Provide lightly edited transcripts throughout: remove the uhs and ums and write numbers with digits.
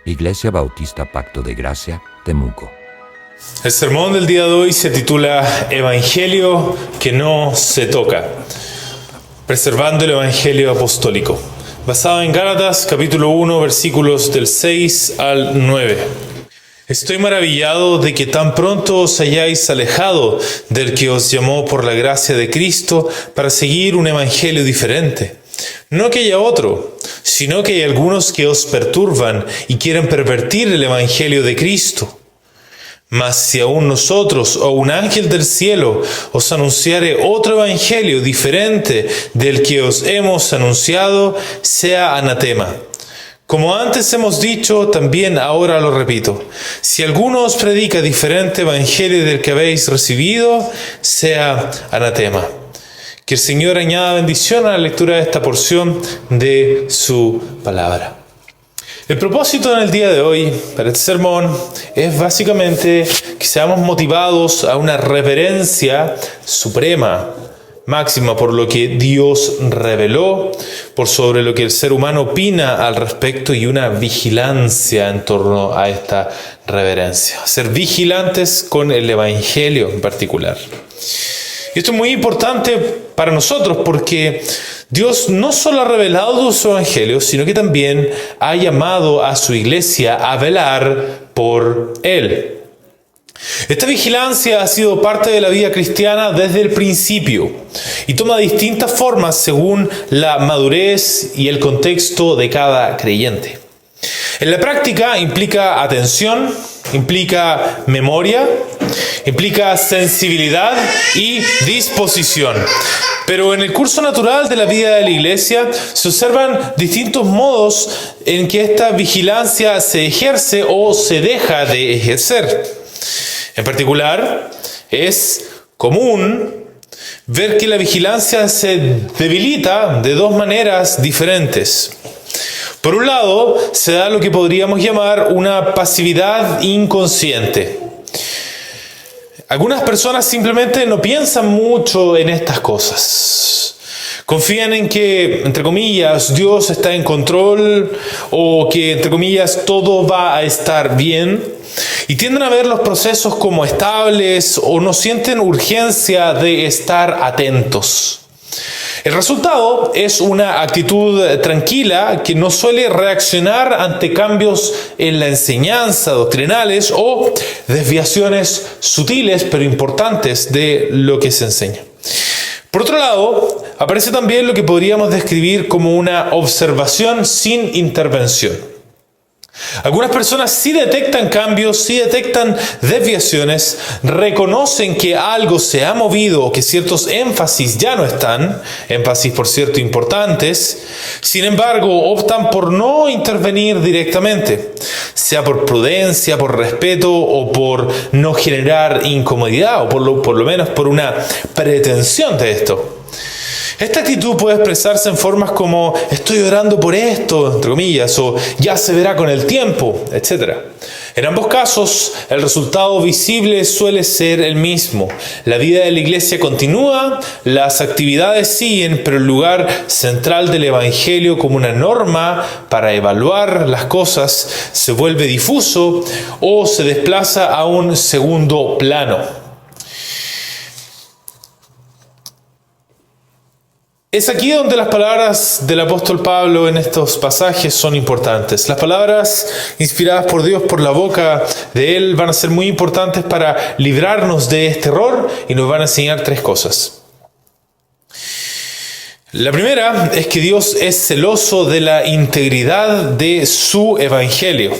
Iglesia Bautista Pacto de Gracia, Temuco. El sermón del día de hoy se titula Evangelio que no se toca, preservando el Evangelio apostólico, basado en Gálatas capítulo 1 versículos del 6 al 9. Estoy maravillado de que tan pronto os hayáis alejado del que os llamó por la gracia de Cristo para seguir un evangelio diferente. No que haya otro, sino que hay algunos que os perturban y quieren pervertir el evangelio de Cristo. Mas si aún nosotros o un ángel del cielo os anunciare otro evangelio diferente del que os hemos anunciado, sea anatema. Como antes hemos dicho, también ahora lo repito. Si alguno os predica diferente evangelio del que habéis recibido, sea anatema. Que el Señor añada bendición a la lectura de esta porción de su palabra. El propósito en el día de hoy, para este sermón, es básicamente que seamos motivados a una reverencia suprema, máxima por lo que Dios reveló, por sobre lo que el ser humano opina al respecto y una vigilancia en torno a esta reverencia. Ser vigilantes con el Evangelio en particular. Y esto es muy importante para nosotros porque Dios no solo ha revelado su Evangelio, sino que también ha llamado a su iglesia a velar por él. Esta vigilancia ha sido parte de la vida cristiana desde el principio y toma distintas formas según la madurez y el contexto de cada creyente. En la práctica implica atención, implica memoria, implica sensibilidad y disposición. Pero en el curso natural de la vida de la iglesia se observan distintos modos en que esta vigilancia se ejerce o se deja de ejercer. En particular, es común ver que la vigilancia se debilita de dos maneras diferentes. Por un lado, se da lo que podríamos llamar una pasividad inconsciente. Algunas personas simplemente no piensan mucho en estas cosas. Confían en que, entre comillas, Dios está en control o que, entre comillas, todo va a estar bien. Y tienden a ver los procesos como estables o no sienten urgencia de estar atentos. El resultado es una actitud tranquila que no suele reaccionar ante cambios en la enseñanza doctrinales o desviaciones sutiles pero importantes de lo que se enseña. Por otro lado, aparece también lo que podríamos describir como una observación sin intervención. Algunas personas sí detectan cambios, sí detectan desviaciones, reconocen que algo se ha movido o que ciertos énfasis ya no están, énfasis por cierto importantes, sin embargo optan por no intervenir directamente, sea por prudencia, por respeto o por no generar incomodidad o por lo menos por una pretensión de esto. Esta actitud puede expresarse en formas como estoy orando por esto, entre comillas, o ya se verá con el tiempo, etc. En ambos casos, el resultado visible suele ser el mismo. La vida de la iglesia continúa, las actividades siguen, pero el lugar central del Evangelio como una norma para evaluar las cosas se vuelve difuso o se desplaza a un segundo plano. Es aquí donde las palabras del apóstol Pablo en estos pasajes son importantes. Las palabras inspiradas por Dios por la boca de él van a ser muy importantes para librarnos de este error y nos van a enseñar tres cosas. La primera es que Dios es celoso de la integridad de su evangelio.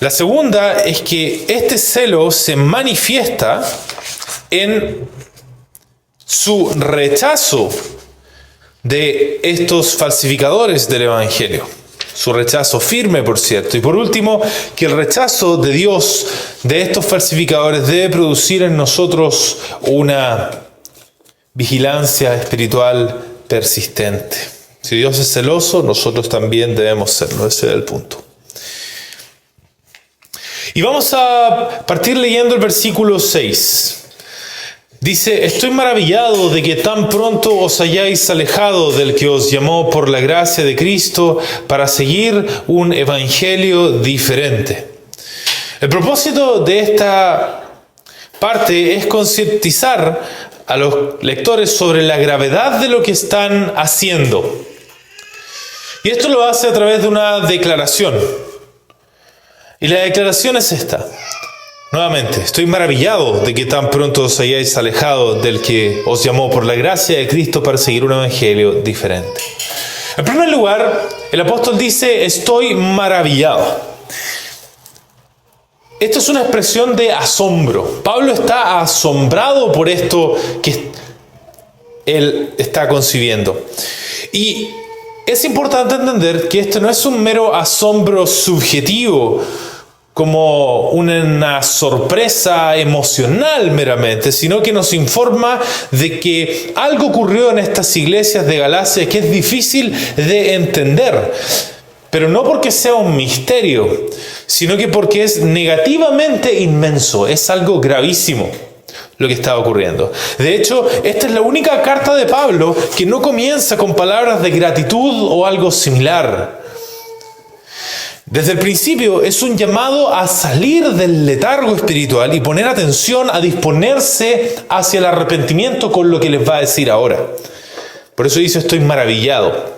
La segunda es que este celo se manifiesta en su rechazo de estos falsificadores del Evangelio. Su rechazo firme, por cierto. Y por último, que el rechazo de Dios de estos falsificadores debe producir en nosotros una vigilancia espiritual persistente. Si Dios es celoso, nosotros también debemos serlo. Ese es el punto. Y vamos a partir leyendo el versículo 6. Dice, estoy maravillado de que tan pronto os hayáis alejado del que os llamó por la gracia de Cristo para seguir un evangelio diferente. El propósito de esta parte es concientizar a los lectores sobre la gravedad de lo que están haciendo. Y esto lo hace a través de una declaración. Y la declaración es esta. Nuevamente, estoy maravillado de que tan pronto os hayáis alejado del que os llamó por la gracia de Cristo para seguir un evangelio diferente. En primer lugar, el apóstol dice, estoy maravillado. Esto es una expresión de asombro. Pablo está asombrado por esto que él está concibiendo. Y es importante entender que esto no es un mero asombro subjetivo, como una sorpresa emocional meramente, sino que nos informa de que algo ocurrió en estas iglesias de Galacia que es difícil de entender, pero no porque sea un misterio, sino que porque es negativamente inmenso, es algo gravísimo lo que está ocurriendo. De hecho, esta es la única carta de Pablo que no comienza con palabras de gratitud o algo similar. Desde el principio es un llamado a salir del letargo espiritual y poner atención a disponerse hacia el arrepentimiento con lo que les va a decir ahora. Por eso dice, estoy maravillado.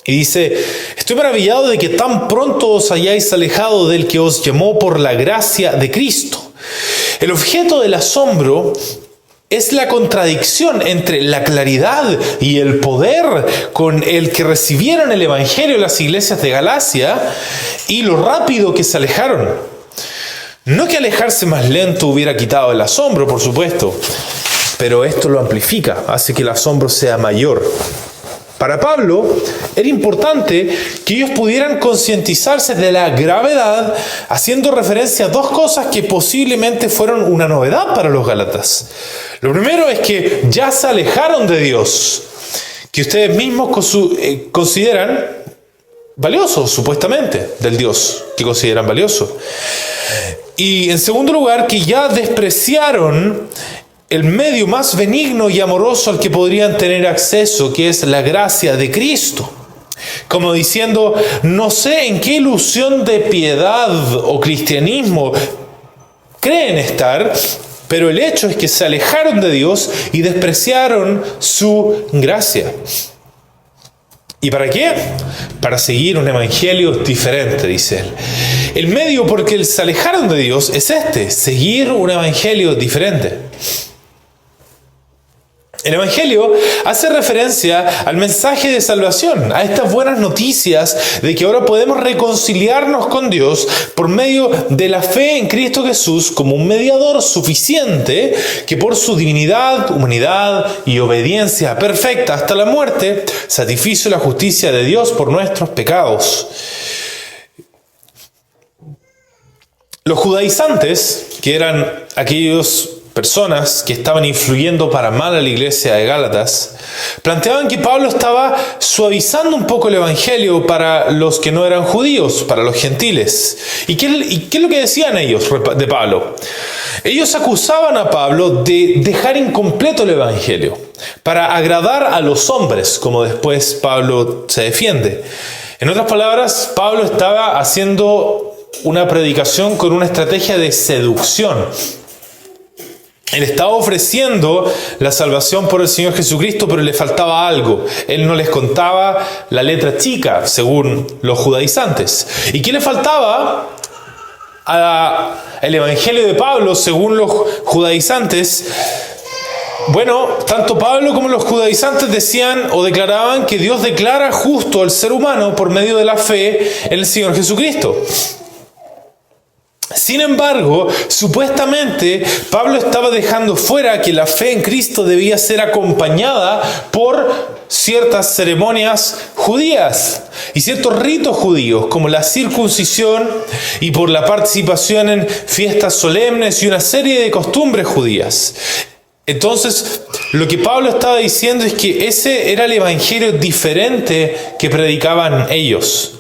Y dice, estoy maravillado de que tan pronto os hayáis alejado del que os llamó por la gracia de Cristo. El objeto del asombro es la contradicción entre la claridad y el poder con el que recibieron el evangelio las iglesias de Galacia y lo rápido que se alejaron. No que alejarse más lento hubiera quitado el asombro, por supuesto, pero esto lo amplifica, hace que el asombro sea mayor. Para Pablo era importante que ellos pudieran concientizarse de la gravedad, haciendo referencia a dos cosas que posiblemente fueron una novedad para los gálatas. Lo primero es que ya se alejaron de Dios, que ustedes mismos consideran valioso, supuestamente, del Dios que consideran valioso. Y en segundo lugar, que ya despreciaron el medio más benigno y amoroso al que podrían tener acceso, que es la gracia de Cristo. Como diciendo, no sé en qué ilusión de piedad o cristianismo creen estar, pero el hecho es que se alejaron de Dios y despreciaron su gracia. ¿Y para qué? Para seguir un evangelio diferente, dice él. El medio por el que se alejaron de Dios es seguir un evangelio diferente. El evangelio hace referencia al mensaje de salvación, a estas buenas noticias de que ahora podemos reconciliarnos con Dios por medio de la fe en Cristo Jesús como un mediador suficiente que por su divinidad, humanidad y obediencia perfecta hasta la muerte satisfizo la justicia de Dios por nuestros pecados. Los judaizantes, que eran aquellos personas que estaban influyendo para mal a la iglesia de Gálatas, planteaban que Pablo estaba suavizando un poco el evangelio para los que no eran judíos, para los gentiles. ¿Y qué es lo que decían ellos de Pablo? Ellos acusaban a Pablo de dejar incompleto el evangelio para agradar a los hombres, como después Pablo se defiende. En otras palabras, Pablo estaba haciendo una predicación con una estrategia de seducción. Él estaba ofreciendo la salvación por el Señor Jesucristo, pero le faltaba algo. Él no les contaba la letra chica, según los judaizantes. ¿Y qué le faltaba al evangelio de Pablo, según los judaizantes? Bueno, tanto Pablo como los judaizantes decían o declaraban que Dios declara justo al ser humano por medio de la fe en el Señor Jesucristo. Sin embargo, supuestamente Pablo estaba dejando fuera que la fe en Cristo debía ser acompañada por ciertas ceremonias judías y ciertos ritos judíos, como la circuncisión, y por la participación en fiestas solemnes y una serie de costumbres judías. Entonces, lo que Pablo estaba diciendo es que ese era el evangelio diferente que predicaban ellos.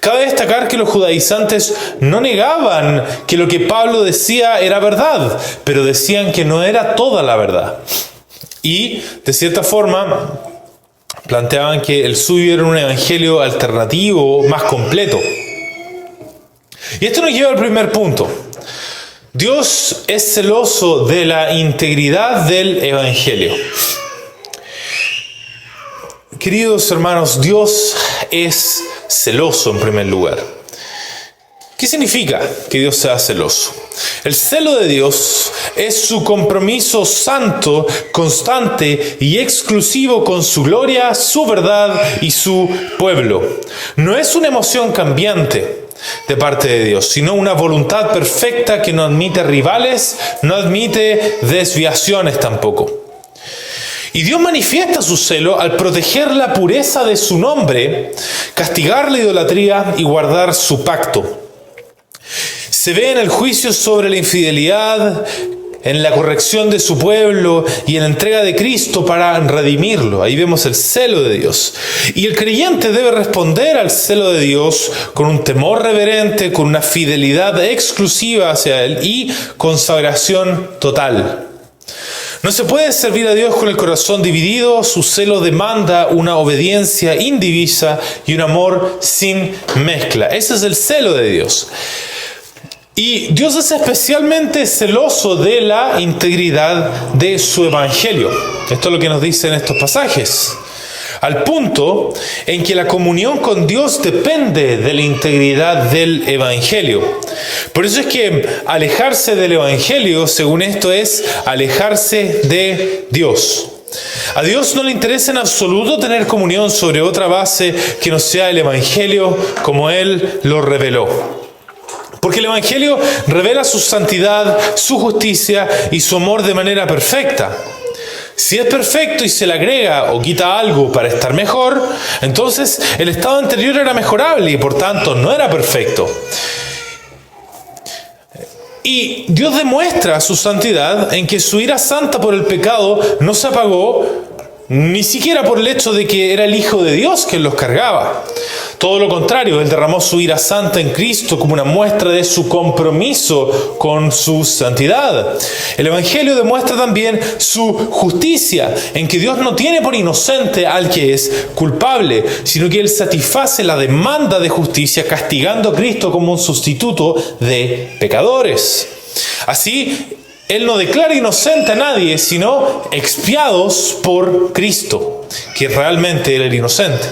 Cabe destacar que los judaizantes no negaban que lo que Pablo decía era verdad, pero decían que no era toda la verdad. Y, de cierta forma, planteaban que el suyo era un evangelio alternativo, más completo. Y esto nos lleva al primer punto. Dios es celoso de la integridad del evangelio. Queridos hermanos, Dios es celoso en primer lugar. ¿Qué significa que Dios sea celoso? El celo de Dios es su compromiso santo, constante y exclusivo con su gloria, su verdad y su pueblo. No es una emoción cambiante de parte de Dios, sino una voluntad perfecta que no admite rivales, no admite desviaciones tampoco. Y Dios manifiesta su celo al proteger la pureza de su nombre, castigar la idolatría y guardar su pacto. Se ve en el juicio sobre la infidelidad, en la corrección de su pueblo y en la entrega de Cristo para redimirlo. Ahí vemos el celo de Dios. Y el creyente debe responder al celo de Dios con un temor reverente, con una fidelidad exclusiva hacia Él y consagración total. No se puede servir a Dios con el corazón dividido. Su celo demanda una obediencia indivisa y un amor sin mezcla. Ese es el celo de Dios. Y Dios es especialmente celoso de la integridad de su evangelio. Esto es lo que nos dice en estos pasajes. Al punto en que la comunión con Dios depende de la integridad del evangelio. Por eso es que alejarse del evangelio, según esto, es alejarse de Dios. A Dios no le interesa en absoluto tener comunión sobre otra base que no sea el evangelio como Él lo reveló. Porque el evangelio revela su santidad, su justicia y su amor de manera perfecta. Si es perfecto y se le agrega o quita algo para estar mejor, entonces el estado anterior era mejorable y por tanto no era perfecto. Y Dios demuestra su santidad en que su ira santa por el pecado no se apagó ni siquiera por el hecho de que era el Hijo de Dios quien los cargaba. Todo lo contrario, Él derramó su ira santa en Cristo como una muestra de su compromiso con su santidad. El Evangelio demuestra también su justicia, en que Dios no tiene por inocente al que es culpable, sino que Él satisface la demanda de justicia castigando a Cristo como un sustituto de pecadores. Así, Él no declara inocente a nadie, sino expiados por Cristo, que realmente Él era inocente.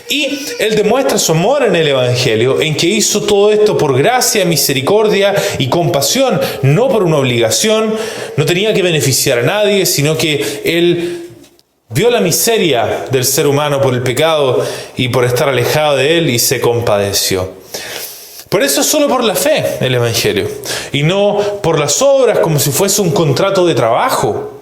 Y Él demuestra su amor en el Evangelio, en que hizo todo esto por gracia, misericordia y compasión, no por una obligación. No tenía que beneficiar a nadie, sino que Él vio la miseria del ser humano por el pecado y por estar alejado de Él y se compadeció. Por eso es solo por la fe el Evangelio, y no por las obras como si fuese un contrato de trabajo.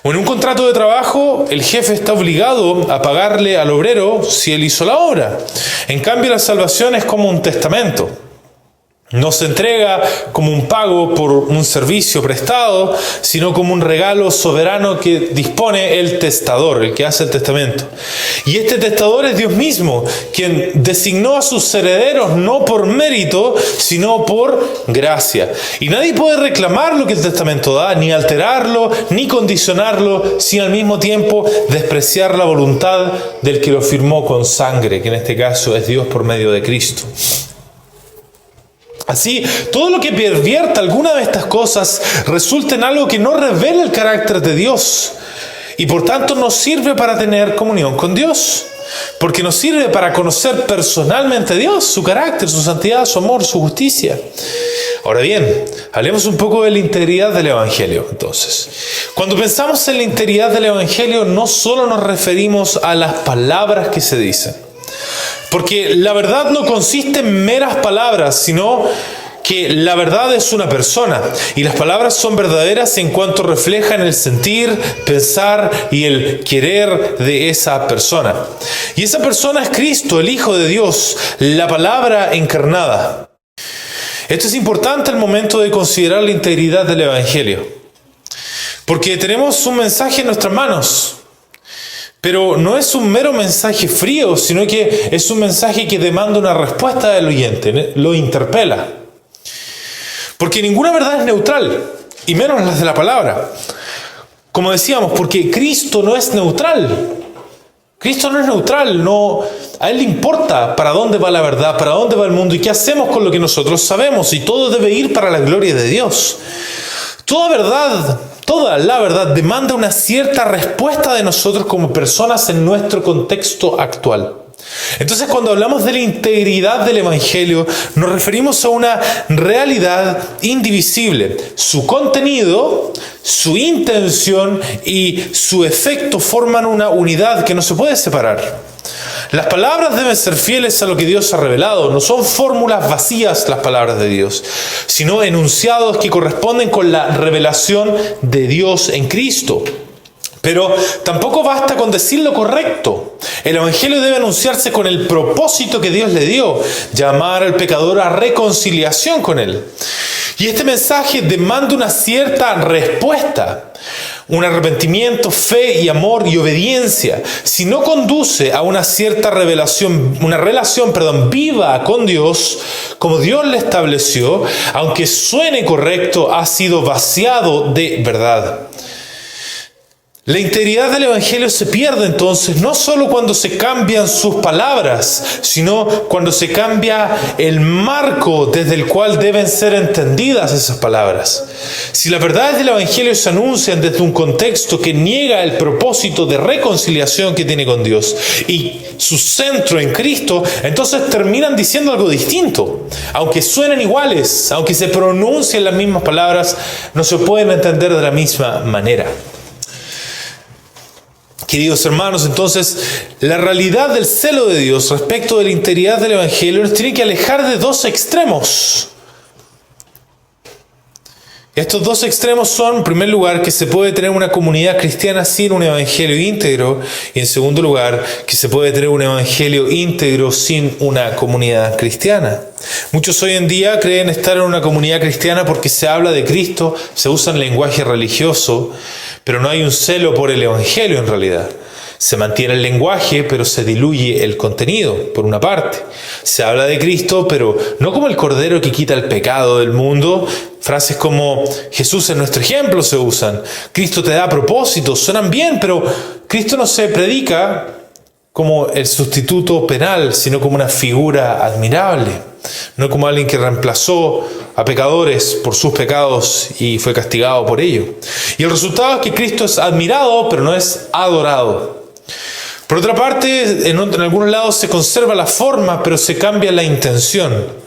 En un contrato de trabajo, el jefe está obligado a pagarle al obrero si él hizo la obra. En cambio, la salvación es como un testamento. No se entrega como un pago por un servicio prestado, sino como un regalo soberano que dispone el testador, el que hace el testamento. Y este testador es Dios mismo, quien designó a sus herederos no por mérito, sino por gracia. Y nadie puede reclamar lo que el testamento da, ni alterarlo, ni condicionarlo, sin al mismo tiempo despreciar la voluntad del que lo firmó con sangre, que en este caso es Dios por medio de Cristo. Así, todo lo que pervierta alguna de estas cosas resulta en algo que no revela el carácter de Dios y por tanto no sirve para tener comunión con Dios, porque nos sirve para conocer personalmente a Dios, su carácter, su santidad, su amor, su justicia. Ahora bien, hablemos un poco de la integridad del Evangelio. Entonces, cuando pensamos en la integridad del Evangelio, no solo nos referimos a las palabras que se dicen, porque la verdad no consiste en meras palabras, sino que la verdad es una persona. Y las palabras son verdaderas en cuanto reflejan el sentir, pensar y el querer de esa persona. Y esa persona es Cristo, el Hijo de Dios, la palabra encarnada. Esto es importante al momento de considerar la integridad del Evangelio. Porque tenemos un mensaje en nuestras manos. Pero no es un mero mensaje frío, sino que es un mensaje que demanda una respuesta del oyente, lo interpela. Porque ninguna verdad es neutral, y menos las de la palabra. Como decíamos, porque Cristo no es neutral. Cristo no es neutral, a Él le importa para dónde va la verdad, para dónde va el mundo y qué hacemos con lo que nosotros sabemos. Y todo debe ir para la gloria de Dios. Toda la verdad demanda una cierta respuesta de nosotros como personas en nuestro contexto actual. Entonces, cuando hablamos de la integridad del Evangelio, nos referimos a una realidad indivisible. Su contenido, su intención y su efecto forman una unidad que no se puede separar. Las palabras deben ser fieles a lo que Dios ha revelado. No son fórmulas vacías las palabras de Dios, sino enunciados que corresponden con la revelación de Dios en Cristo. Pero tampoco basta con decir lo correcto. El Evangelio debe anunciarse con el propósito que Dios le dio, llamar al pecador a reconciliación con Él. Y este mensaje demanda una cierta respuesta, un arrepentimiento, fe y amor y obediencia. Si no conduce a una cierta relación viva con Dios, como Dios le estableció, aunque suene correcto, ha sido vaciado de verdad. La integridad del Evangelio se pierde entonces no solo cuando se cambian sus palabras, sino cuando se cambia el marco desde el cual deben ser entendidas esas palabras. Si las verdades del Evangelio se anuncian desde un contexto que niega el propósito de reconciliación que tiene con Dios y su centro en Cristo, entonces terminan diciendo algo distinto. Aunque suenen iguales, aunque se pronuncien las mismas palabras, no se pueden entender de la misma manera. Queridos hermanos, entonces, la realidad del celo de Dios respecto de la integridad del Evangelio nos tiene que alejar de dos extremos. Estos dos extremos son, en primer lugar, que se puede tener una comunidad cristiana sin un evangelio íntegro, y en segundo lugar, que se puede tener un evangelio íntegro sin una comunidad cristiana. Muchos hoy en día creen estar en una comunidad cristiana porque se habla de Cristo, se usa el lenguaje religioso, pero no hay un celo por el evangelio en realidad. Se mantiene el lenguaje, pero se diluye el contenido, por una parte. Se habla de Cristo, pero no como el Cordero que quita el pecado del mundo. Frases como Jesús es nuestro ejemplo se usan. Cristo te da propósitos, suenan bien, pero Cristo no se predica como el sustituto penal, sino como una figura admirable. No como alguien que reemplazó a pecadores por sus pecados y fue castigado por ello. Y el resultado es que Cristo es admirado, pero no es adorado. Por otra parte, en algunos lados se conserva la forma, pero se cambia la intención.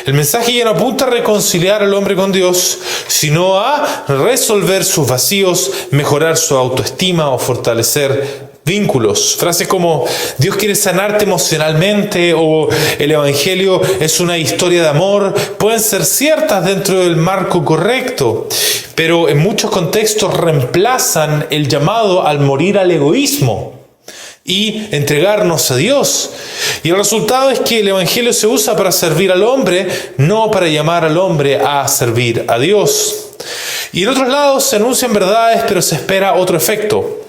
El mensaje ya no apunta a reconciliar al hombre con Dios, sino a resolver sus vacíos, mejorar su autoestima o fortalecer vínculos. Frases como Dios quiere sanarte emocionalmente o el Evangelio es una historia de amor pueden ser ciertas dentro del marco correcto, pero en muchos contextos reemplazan el llamado al morir al egoísmo y entregarnos a Dios. Y el resultado es que el Evangelio se usa para servir al hombre, no para llamar al hombre a servir a Dios. Y en otros lados se anuncian verdades, pero se espera otro efecto.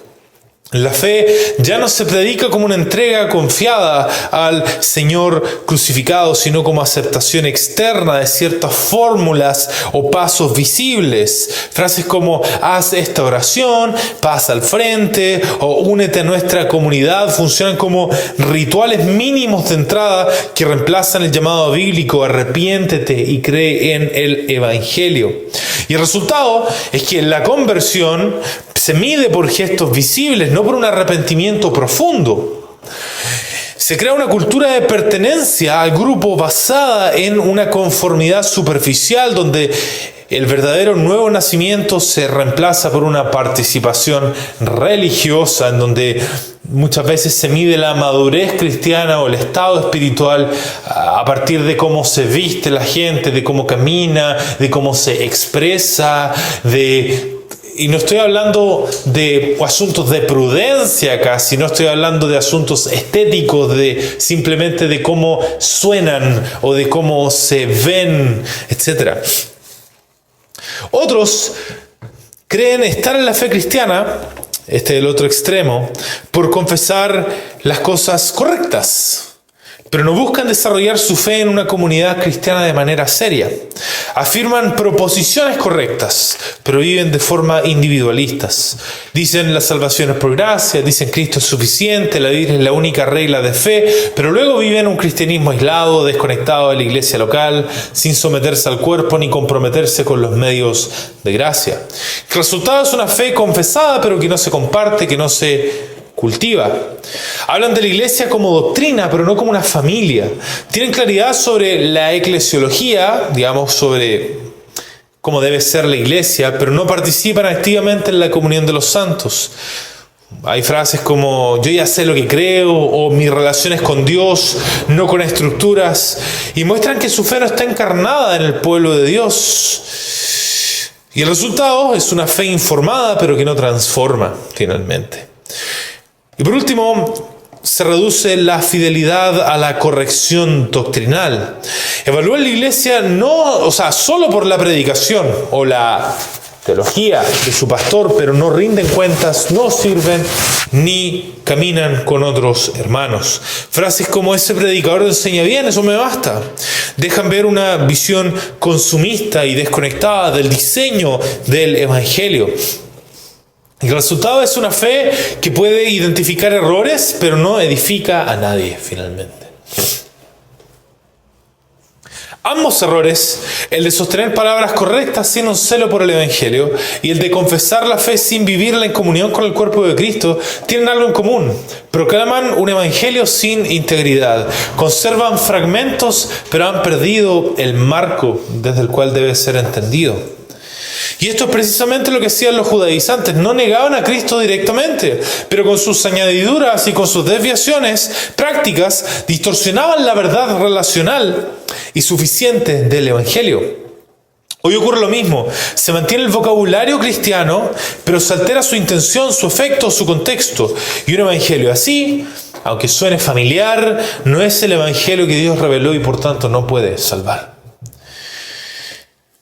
La fe ya no se predica como una entrega confiada al Señor crucificado, sino como aceptación externa de ciertas fórmulas o pasos visibles. Frases como haz esta oración, pasa al frente o únete a nuestra comunidad funcionan como rituales mínimos de entrada que reemplazan el llamado bíblico arrepiéntete y cree en el Evangelio. Y el resultado es que la conversión se mide por gestos visibles, no por un arrepentimiento profundo. Se crea una cultura de pertenencia al grupo basada en una conformidad superficial donde el verdadero nuevo nacimiento se reemplaza por una participación religiosa en donde muchas veces se mide la madurez cristiana o el estado espiritual a partir de cómo se viste la gente, de cómo camina, de cómo se expresa, y no estoy hablando de asuntos de prudencia acá, sino estoy hablando de asuntos estéticos, simplemente de cómo suenan o de cómo se ven, etc. Otros creen estar en la fe cristiana, este es el otro extremo, por confesar las cosas correctas, pero no buscan desarrollar su fe en una comunidad cristiana de manera seria. Afirman proposiciones correctas, pero viven de forma individualistas. Dicen la salvación es por gracia, dicen Cristo es suficiente, la Biblia es la única regla de fe, pero luego viven un cristianismo aislado, desconectado de la iglesia local, sin someterse al cuerpo ni comprometerse con los medios de gracia. El resultado es una fe confesada, pero que no se comparte, que no se cultiva. Hablan de la iglesia como doctrina, pero no como una familia. Tienen claridad sobre la eclesiología, digamos, sobre cómo debe ser la iglesia, pero no participan activamente en la comunión de los santos. Hay frases como yo ya sé lo que creo, o mis relaciones con Dios, no con estructuras, y muestran que su fe no está encarnada en el pueblo de Dios. Y el resultado es una fe informada, pero que no transforma finalmente. Y por último, se reduce la fidelidad a la corrección doctrinal. Evalúan la iglesia solo por la predicación o la teología de su pastor, pero no rinden cuentas, no sirven ni caminan con otros hermanos. Frases como ese predicador enseña bien, eso me basta. Dejan ver una visión consumista y desconectada del diseño del evangelio. El resultado es una fe que puede identificar errores, pero no edifica a nadie finalmente. Ambos errores, el de sostener palabras correctas sin un celo por el Evangelio y el de confesar la fe sin vivirla en comunión con el cuerpo de Cristo, tienen algo en común. Proclaman un Evangelio sin integridad. Conservan fragmentos, pero han perdido el marco desde el cual debe ser entendido. Y esto es precisamente lo que hacían los judaizantes. No negaban a Cristo directamente, pero con sus añadiduras y con sus desviaciones prácticas distorsionaban la verdad relacional y suficiente del Evangelio. Hoy ocurre lo mismo. Se mantiene el vocabulario cristiano, pero se altera su intención, su efecto, su contexto. Y un Evangelio así, aunque suene familiar, no es el Evangelio que Dios reveló y por tanto no puede salvar.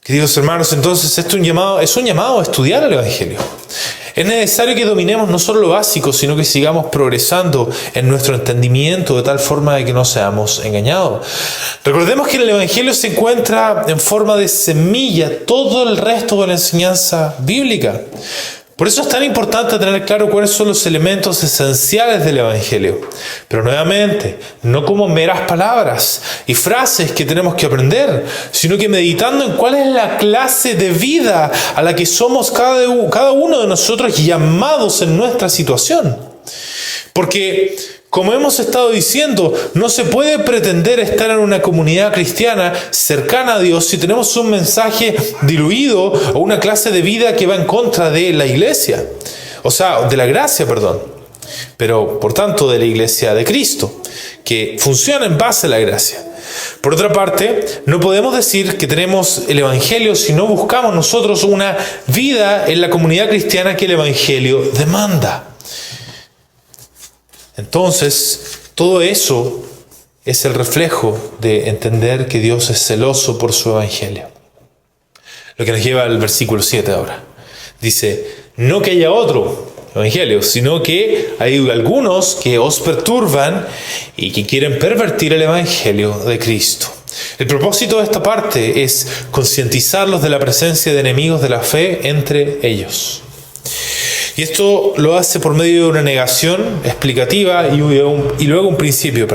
Queridos hermanos, entonces esto es un llamado a estudiar el Evangelio. Es necesario que dominemos no solo lo básico, sino que sigamos progresando en nuestro entendimiento de tal forma de que no seamos engañados. Recordemos que en el Evangelio se encuentra en forma de semilla todo el resto de la enseñanza bíblica. Por eso es tan importante tener claro cuáles son los elementos esenciales del Evangelio. Pero nuevamente, no como meras palabras y frases que tenemos que aprender, sino que meditando en cuál es la clase de vida a la que somos cada uno de nosotros llamados en nuestra situación. Porque, como hemos estado diciendo, no se puede pretender estar en una comunidad cristiana cercana a Dios si tenemos un mensaje diluido o una clase de vida que va en contra de la iglesia. De la gracia, perdón. Pero, por tanto, de la iglesia de Cristo, que funciona en base a la gracia. Por otra parte, no podemos decir que tenemos el Evangelio si no buscamos nosotros una vida en la comunidad cristiana que el Evangelio demanda. Entonces, todo eso es el reflejo de entender que Dios es celoso por su Evangelio. Lo que nos lleva al versículo 7 ahora. Dice, no que haya otro Evangelio, sino que hay algunos que os perturban y que quieren pervertir el Evangelio de Cristo. El propósito de esta parte es concientizarlos de la presencia de enemigos de la fe entre ellos. Y esto lo hace por medio de una negación explicativa y luego un principio,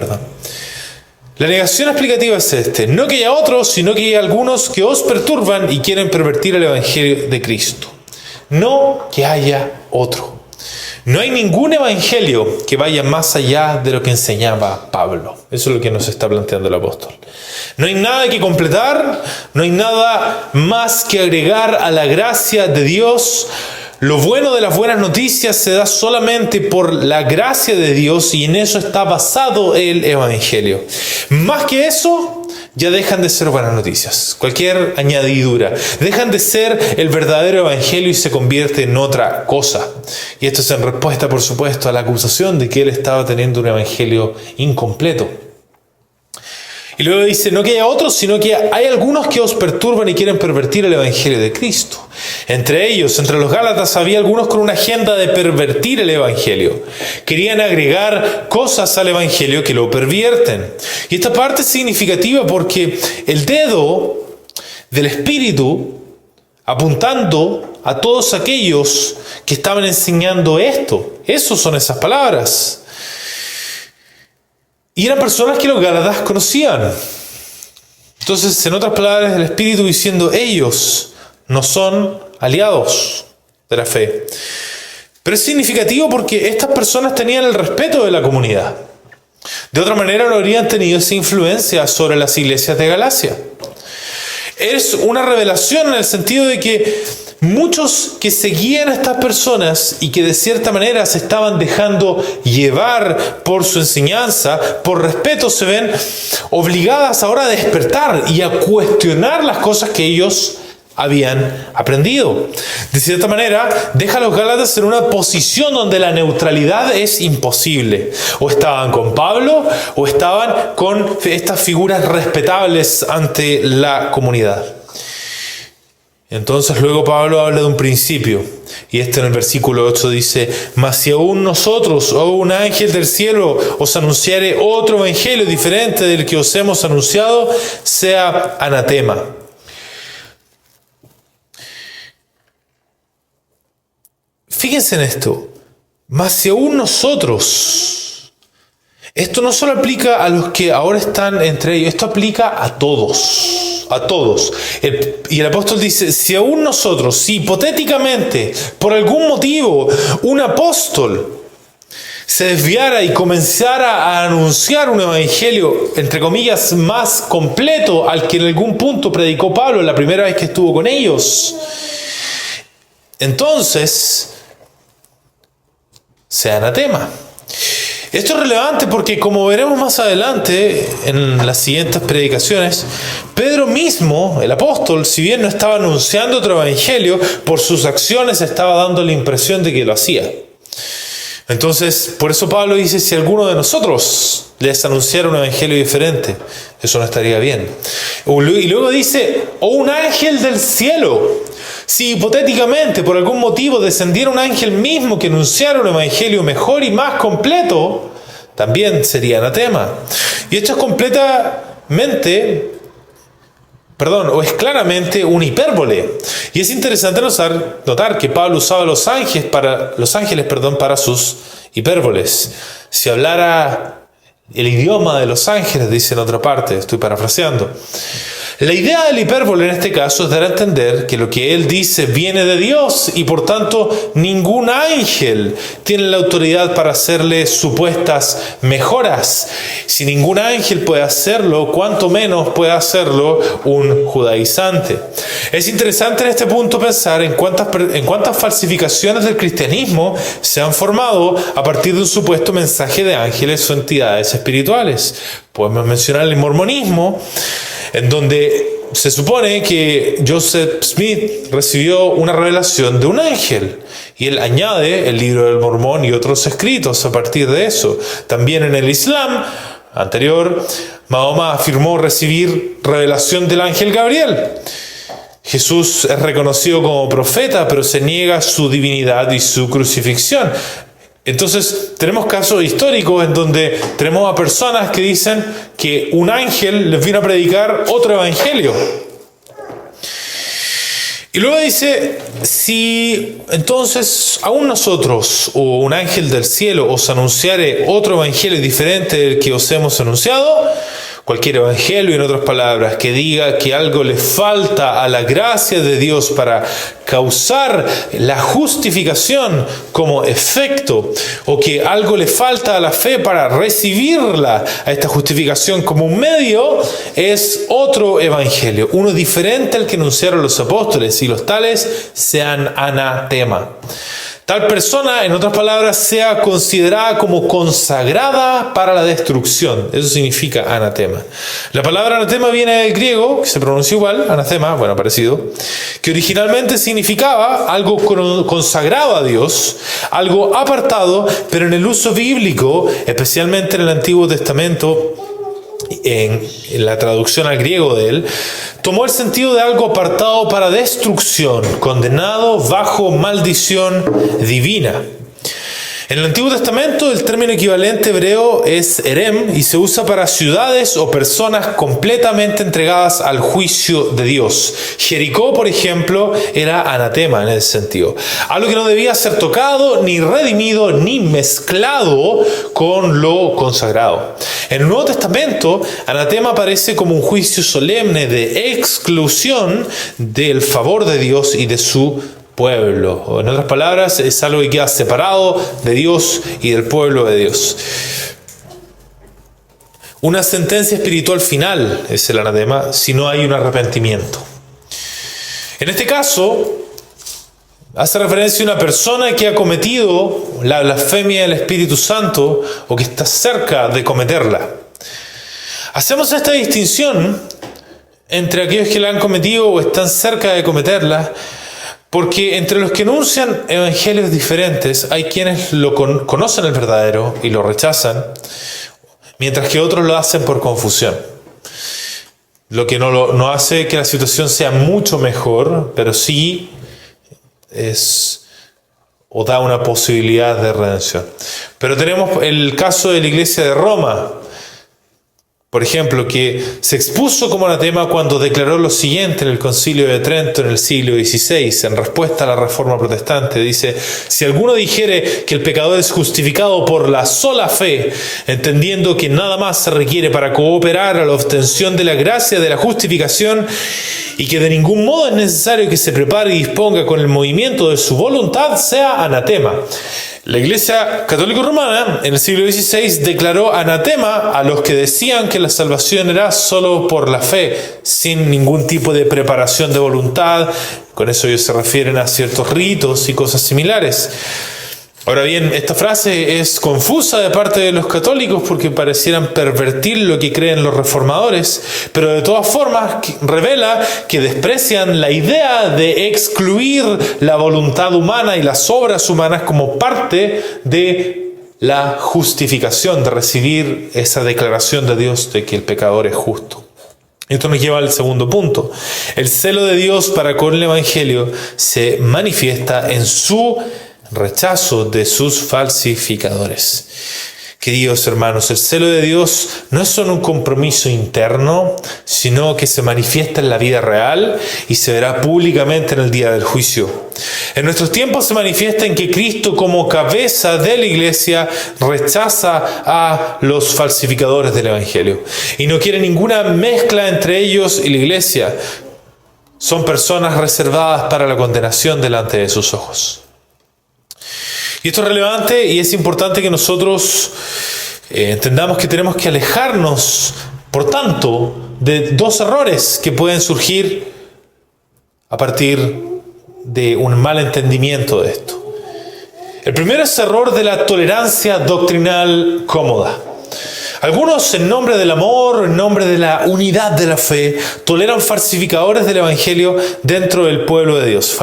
La negación explicativa es no que haya otros, sino que hay algunos que os perturban y quieren pervertir el Evangelio de Cristo. No que haya otro. No hay ningún evangelio que vaya más allá de lo que enseñaba Pablo. Eso es lo que nos está planteando el apóstol. No hay nada que completar, no hay nada más que agregar a la gracia de Dios. Lo bueno de las buenas noticias se da solamente por la gracia de Dios y en eso está basado el evangelio. Más que eso, ya dejan de ser buenas noticias. Cualquier añadidura. Dejan de ser el verdadero evangelio y se convierte en otra cosa. Y esto es en respuesta, por supuesto, a la acusación de que él estaba teniendo un evangelio incompleto. Y luego dice, no que haya otros, sino que hay algunos que os perturban y quieren pervertir el Evangelio de Cristo. Entre ellos, entre los Gálatas, había algunos con una agenda de pervertir el Evangelio. Querían agregar cosas al Evangelio que lo pervierten. Y esta parte es significativa porque el dedo del Espíritu apuntando a todos aquellos que estaban enseñando esto. Esos son esas palabras. Y eran personas que los Gálatas conocían. Entonces, en otras palabras, el Espíritu diciendo, ellos no son aliados de la fe. Pero es significativo porque estas personas tenían el respeto de la comunidad. De otra manera, no habrían tenido esa influencia sobre las iglesias de Galacia. Es una revelación en el sentido de que muchos que seguían a estas personas y que de cierta manera se estaban dejando llevar por su enseñanza, por respeto, se ven obligadas ahora a despertar y a cuestionar las cosas que ellos habían aprendido. De cierta manera, deja a los Gálatas en una posición donde la neutralidad es imposible. O estaban con Pablo o estaban con estas figuras respetables ante la comunidad. Entonces luego Pablo habla de un principio, y en el versículo 8 dice, mas si aún nosotros o un ángel del cielo os anunciare otro evangelio diferente del que os hemos anunciado, sea anatema. Fíjense en esto, mas si aún nosotros, esto no solo aplica a los que ahora están entre ellos, esto aplica a todos, a todos. Y el apóstol dice, si aún nosotros, si hipotéticamente, por algún motivo, un apóstol se desviara y comenzara a anunciar un evangelio, entre comillas, más completo al que en algún punto predicó Pablo la primera vez que estuvo con ellos, entonces sea anatema. Esto es relevante porque, como veremos más adelante en las siguientes predicaciones, Pedro mismo, el apóstol, si bien no estaba anunciando otro evangelio, por sus acciones estaba dando la impresión de que lo hacía. Entonces, por eso Pablo dice, si alguno de nosotros les anunciara un evangelio diferente, eso no estaría bien. Y luego dice, o un ángel del cielo. Si hipotéticamente, por algún motivo, descendiera un ángel mismo que anunciara un evangelio mejor y más completo, también sería anatema. Y esto es claramente una hipérbole. Y es interesante notar que Pablo usaba los ángeles para sus hipérboles. Si hablara el idioma de los ángeles, dice en otra parte, estoy parafraseando. La idea del hipérbole en este caso es dar a entender que lo que él dice viene de Dios y por tanto ningún ángel tiene la autoridad para hacerle supuestas mejoras. Si ningún ángel puede hacerlo, cuánto menos puede hacerlo un judaizante. Es interesante en este punto pensar en cuántas falsificaciones del cristianismo se han formado a partir de un supuesto mensaje de ángeles o entidades espirituales. Podemos mencionar el mormonismo, en donde se supone que Joseph Smith recibió una revelación de un ángel. Y él añade el libro del Mormón y otros escritos a partir de eso. También en el Islam anterior, Mahoma afirmó recibir revelación del ángel Gabriel. Jesús es reconocido como profeta, pero se niega su divinidad y su crucifixión. Entonces, tenemos casos históricos en donde tenemos a personas que dicen que un ángel les vino a predicar otro evangelio. Y luego dice, si entonces aún nosotros o un ángel del cielo os anunciare otro evangelio diferente del que os hemos anunciado, cualquier evangelio, en otras palabras, que diga que algo le falta a la gracia de Dios para causar la justificación como efecto, o que algo le falta a la fe para recibirla, a esta justificación como un medio, es otro evangelio, uno diferente al que anunciaron los apóstoles, y los tales sean anatema. Tal persona, en otras palabras, sea considerada como consagrada para la destrucción. Eso significa anatema. La palabra anatema viene del griego, que se pronuncia igual, anatema, bueno, parecido, que originalmente significaba algo consagrado a Dios, algo apartado, pero en el uso bíblico, especialmente en el Antiguo Testamento, en la traducción al griego de él, tomó el sentido de algo apartado para destrucción, condenado bajo maldición divina. En el Antiguo Testamento el término equivalente hebreo es erem y se usa para ciudades o personas completamente entregadas al juicio de Dios. Jericó, por ejemplo, era anatema en ese sentido. Algo que no debía ser tocado, ni redimido, ni mezclado con lo consagrado. En el Nuevo Testamento, anatema aparece como un juicio solemne de exclusión del favor de Dios y de su pueblo. O en otras palabras, es algo que queda separado de Dios y del pueblo de Dios. Una sentencia espiritual final es el anatema si no hay un arrepentimiento. En este caso, hace referencia a una persona que ha cometido la blasfemia del Espíritu Santo o que está cerca de cometerla. Hacemos esta distinción entre aquellos que la han cometido o están cerca de cometerla, porque entre los que anuncian evangelios diferentes hay quienes conocen el verdadero y lo rechazan, mientras que otros lo hacen por confusión. Lo que no hace que la situación sea mucho mejor, pero sí o da una posibilidad de redención. Pero tenemos el caso de la iglesia de Roma, por ejemplo, que se expuso como anatema cuando declaró lo siguiente en el Concilio de Trento en el siglo XVI, en respuesta a la Reforma Protestante. Dice: si alguno dijere que el pecador es justificado por la sola fe, entendiendo que nada más se requiere para cooperar a la obtención de la gracia de la justificación, y que de ningún modo es necesario que se prepare y disponga con el movimiento de su voluntad, sea anatema. La Iglesia Católica Romana en el siglo XVI declaró anatema a los que decían que la salvación era solo por la fe, sin ningún tipo de preparación de voluntad. Con eso ellos se refieren a ciertos ritos y cosas similares. Ahora bien, esta frase es confusa de parte de los católicos porque parecieran pervertir lo que creen los reformadores, pero de todas formas revela que desprecian la idea de excluir la voluntad humana y las obras humanas como parte de la justificación, de recibir esa declaración de Dios de que el pecador es justo. Esto nos lleva al segundo punto. El celo de Dios para con el Evangelio se manifiesta en su rechazo de sus falsificadores. Queridos hermanos, el celo de Dios no es solo un compromiso interno, sino que se manifiesta en la vida real y se verá públicamente en el día del juicio. En nuestros tiempos se manifiesta en que Cristo, como cabeza de la iglesia, rechaza a los falsificadores del Evangelio y no quiere ninguna mezcla entre ellos y la iglesia. Son personas reservadas para la condenación delante de sus ojos. Y esto es relevante y es importante que nosotros entendamos que tenemos que alejarnos, por tanto, de dos errores que pueden surgir a partir de un mal entendimiento de esto. El primero es el error de la tolerancia doctrinal cómoda. Algunos, en nombre del amor, en nombre de la unidad de la fe, toleran falsificadores del Evangelio dentro del pueblo de Dios.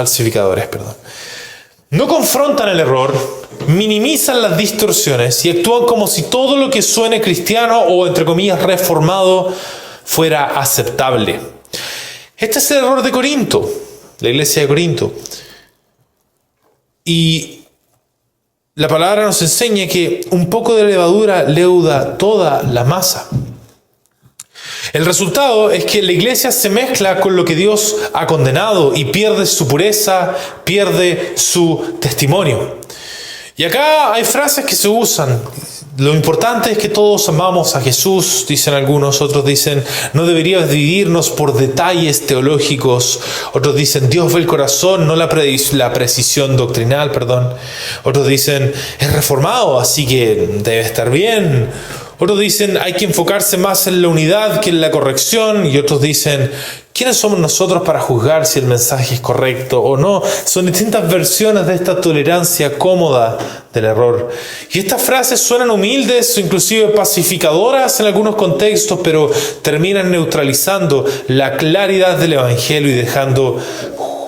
No confrontan el error, minimizan las distorsiones y actúan como si todo lo que suene cristiano o, entre comillas, reformado fuera aceptable. Este es el error de Corinto, la iglesia de Corinto. Y la palabra nos enseña que un poco de levadura leuda toda la masa. El resultado es que la iglesia se mezcla con lo que Dios ha condenado y pierde su pureza, pierde su testimonio. Y acá hay frases que se usan. Lo importante es que todos amamos a Jesús, dicen algunos. Otros dicen, no deberíamos dividirnos por detalles teológicos. Otros dicen, Dios ve el corazón, no la precisión doctrinal, Otros dicen, es reformado, así que debe estar bien. Otros dicen, hay que enfocarse más en la unidad que en la corrección. Y otros dicen, ¿quiénes somos nosotros para juzgar si el mensaje es correcto o no? Son distintas versiones de esta tolerancia cómoda del error. Y estas frases suenan humildes o inclusive pacificadoras en algunos contextos, pero terminan neutralizando la claridad del Evangelio y dejando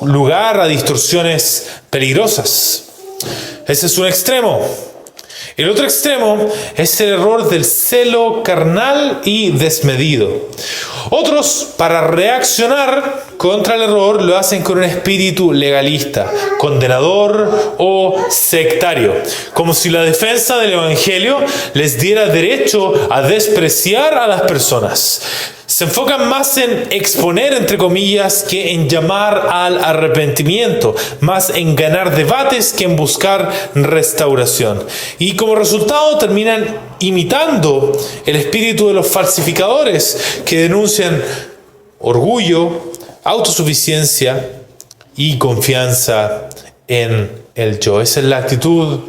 lugar a distorsiones peligrosas. Ese es un extremo. El otro extremo es el error del celo carnal y desmedido. Otros, para reaccionar contra el error, lo hacen con un espíritu legalista, condenador o sectario, como si la defensa del Evangelio les diera derecho a despreciar a las personas. Se enfocan más en exponer, entre comillas, que en llamar al arrepentimiento, más en ganar debates que en buscar restauración. Y como resultado terminan imitando el espíritu de los falsificadores que denuncian orgullo, autosuficiencia y confianza en el yo. Esa es la actitud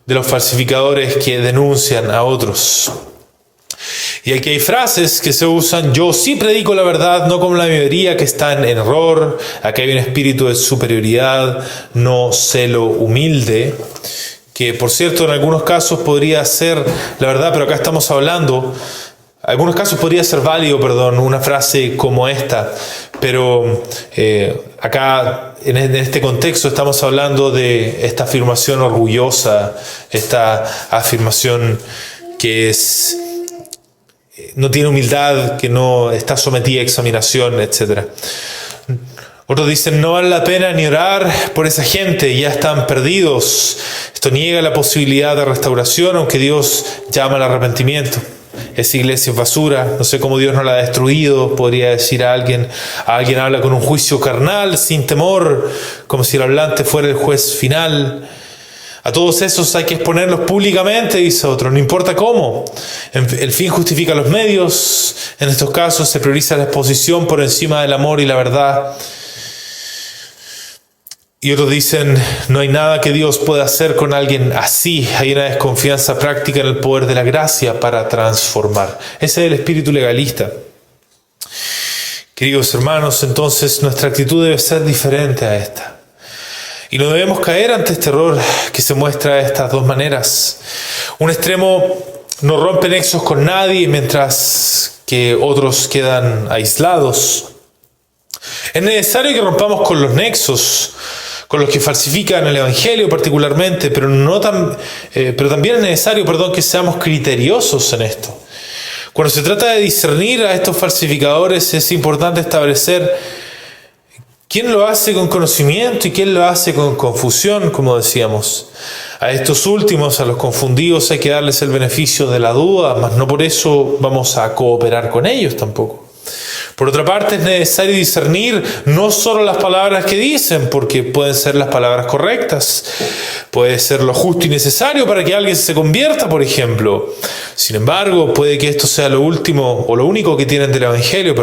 de los falsificadores que denuncian a otros. Y aquí hay frases que se usan: yo sí predico la verdad, no como la mayoría que está en error. Aquí hay un espíritu de superioridad, no celo humilde, que por cierto en algunos casos podría ser la verdad, pero acá estamos hablando, en algunos casos podría ser válido, una frase como esta, pero acá en este contexto estamos hablando de esta afirmación orgullosa, esta afirmación que no tiene humildad, que no está sometida a examinación, etc. Otros dicen: no vale la pena ni orar por esa gente, ya están perdidos. Esto niega la posibilidad de restauración, aunque Dios llama al arrepentimiento. Esa iglesia es basura, no sé cómo Dios no la ha destruido, podría decir a alguien. Alguien habla con un juicio carnal, sin temor, como si el hablante fuera el juez final. A todos esos hay que exponerlos públicamente, dice otro, no importa cómo. El fin justifica los medios. En estos casos se prioriza la exposición por encima del amor y la verdad. Y otros dicen: no hay nada que Dios pueda hacer con alguien así. Hay una desconfianza práctica en el poder de la gracia para transformar. Ese es el espíritu legalista. Queridos hermanos, entonces nuestra actitud debe ser diferente a esta. Y no debemos caer ante este error que se muestra de estas dos maneras. Un extremo no rompe nexos con nadie, mientras que otros quedan aislados. Es necesario que rompamos con los nexos, con los que falsifican el Evangelio particularmente, pero también es necesario, que seamos criteriosos en esto. Cuando se trata de discernir a estos falsificadores, es importante establecer quién lo hace con conocimiento y quién lo hace con confusión, como decíamos. A estos últimos, a los confundidos, hay que darles el beneficio de la duda, mas no por eso vamos a cooperar con ellos tampoco. Por otra parte, es necesario discernir no solo las palabras que dicen, porque pueden ser las palabras correctas, puede ser lo justo y necesario para que alguien se convierta, por ejemplo. Sin embargo, puede que esto sea lo último o lo único que tienen del Evangelio,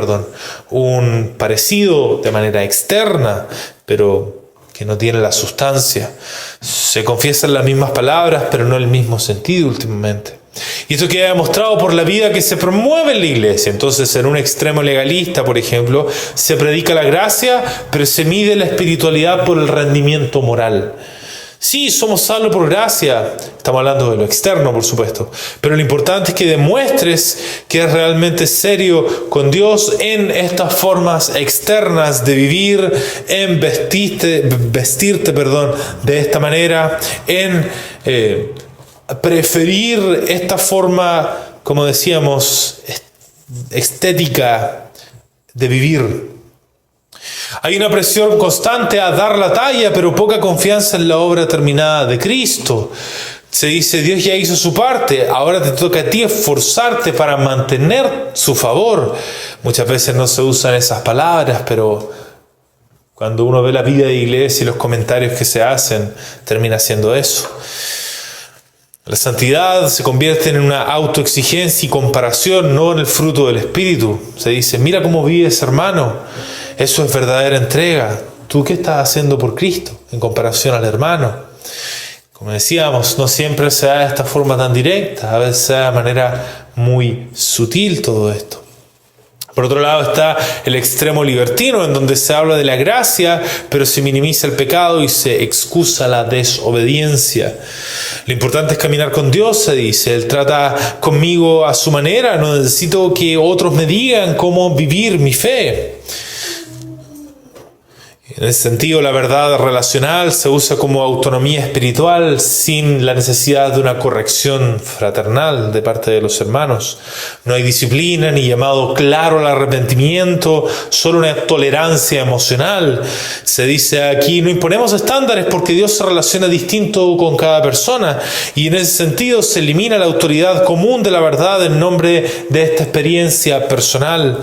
un parecido de manera externa, pero que no tiene la sustancia. Se confiesan las mismas palabras, pero no el mismo sentido últimamente. Y esto queda demostrado por la vida que se promueve en la iglesia. Entonces, en un extremo legalista, por ejemplo, se predica la gracia, pero se mide la espiritualidad por el rendimiento moral. Sí, somos salvos por gracia. Estamos hablando de lo externo, por supuesto. Pero lo importante es que demuestres que eres realmente serio con Dios en estas formas externas de vivir, en vestirte de esta manera, en preferir esta forma, como decíamos, estética de vivir. Hay una presión constante a dar la talla, pero poca confianza en la obra terminada de Cristo. Se dice: Dios ya hizo su parte, ahora te toca a ti esforzarte para mantener su favor. Muchas veces no se usan esas palabras, pero cuando uno ve la vida de iglesia y los comentarios que se hacen, termina siendo eso. La santidad se convierte en una autoexigencia y comparación, no en el fruto del Espíritu. Se dice: mira cómo vives, hermano. Eso es verdadera entrega. ¿Tú qué estás haciendo por Cristo en comparación al hermano? Como decíamos, no siempre se da de esta forma tan directa. A veces se da de manera muy sutil todo esto. Por otro lado está el extremo libertino, en donde se habla de la gracia, pero se minimiza el pecado y se excusa la desobediencia. Lo importante es caminar con Dios, se dice. Él trata conmigo a su manera, no necesito que otros me digan cómo vivir mi fe. En ese sentido, la verdad relacional se usa como autonomía espiritual sin la necesidad de una corrección fraternal de parte de los hermanos. No hay disciplina ni llamado claro al arrepentimiento, solo una tolerancia emocional. Se dice aquí, no imponemos estándares porque Dios se relaciona distinto con cada persona, y en ese sentido se elimina la autoridad común de la verdad en nombre de esta experiencia personal.